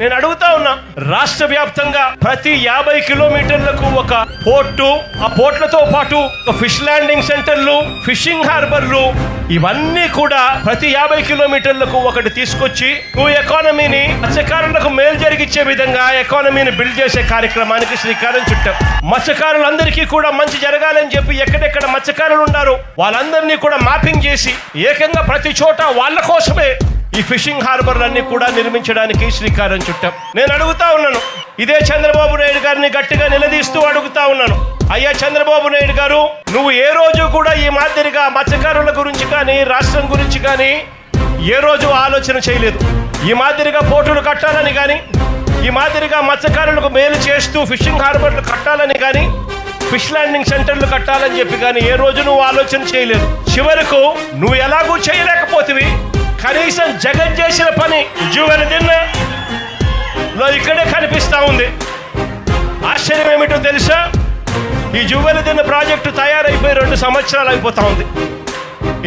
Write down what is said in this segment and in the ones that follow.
నేను అడుగుతా ఉన్నా, రాష్ట్ర వ్యాప్తంగా ప్రతి 50 కిలోమీటర్లకు ఒక పోర్టు, ఆ పోర్ట్లతో పాటు ఫిష్ ల్యాండింగ్ సెంటర్లు, ఫిషింగ్ హార్బర్లు, ఇవన్నీ కూడా ప్రతి 50 కిలోమీటర్లకు ఒకటి తీసుకొచ్చి ఎకానమీని మత్స్యకారులకు మేలు జరిగించే విధంగా ఎకానమీని బిల్డ్ చేసే కార్యక్రమానికి శ్రీకారం చుట్టాం. మత్స్యకారులందరికీ కూడా మంచి జరగాలని చెప్పి ఎక్కడెక్కడ మత్స్యకారులు ఉన్నారో వాళ్ళందరినీ కూడా మ్యాపింగ్ చేసి ఏకంగా ప్రతి చోట వాళ్ళ కోసమే ఈ ఫిషింగ్ హార్బర్లన్నీ కూడా నిర్మించడానికి శ్రీకారం చుట్టాం. నేను అడుగుతా ఉన్నాను, ఇదే చంద్రబాబు నాయుడు గారిని గట్టిగా నిలదీస్తూ అడుగుతా ఉన్నాను, అయ్యా చంద్రబాబు నాయుడు గారు, నువ్వు ఏ రోజు కూడా ఈ మాదిరిగా మత్స్యకారుల గురించి కానీ రాష్ట్రం గురించి కానీ ఏ రోజు ఆలోచన చేయలేదు. ఈ మాదిరిగా పోర్టులు కట్టాలని కానీ, ఈ మాదిరిగా మత్స్యకారులకు మేలు చేస్తూ ఫిషింగ్ హార్బర్లు కట్టాలని కానీ, ఫిష్ ల్యాండింగ్ సెంటర్లు కట్టాలని చెప్పి కానీ ఏ రోజు నువ్వు ఆలోచన చేయలేదు. చివరకు నువ్వు ఎలాగూ చేయలేకపోతివి, కనీసం జగన్ చేసిన పని జువెలదిన్నలో ఇక్కడే కనిపిస్తా ఉంది. ఆశ్చర్యం ఏమిటో తెలుసా, ఈ జువెలదిన్న ప్రాజెక్టు తయారైపోయి 2 సంవత్సరాలు అయిపోతా ఉంది.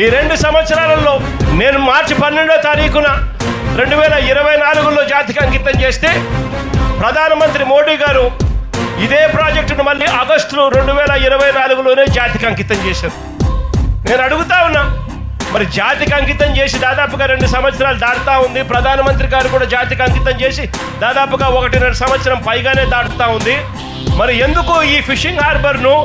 ఈ 2 సంవత్సరాలలో నేను మార్చి 12వ తారీఖున 2024లో జాతికి అంకితం చేస్తే ప్రధానమంత్రి మోడీ గారు ఇదే ప్రాజెక్టును మళ్ళీ ఆగస్టు 2024లోనే జాతికి అంకితం చేశారు. నేను అడుగుతా ఉన్నా, మరి జాతికి అంకితం చేసి దాదాపుగా 2 సంవత్సరాలు దాటుతా ఉంది. ప్రధానమంత్రి గారు కూడా జాతికి అంకితం చేసి దాదాపుగా 1.5 సంవత్సరం పైగానే దాటుతా ఉంది. మరి ఎందుకు ఈ ఫిషింగ్ హార్బర్ను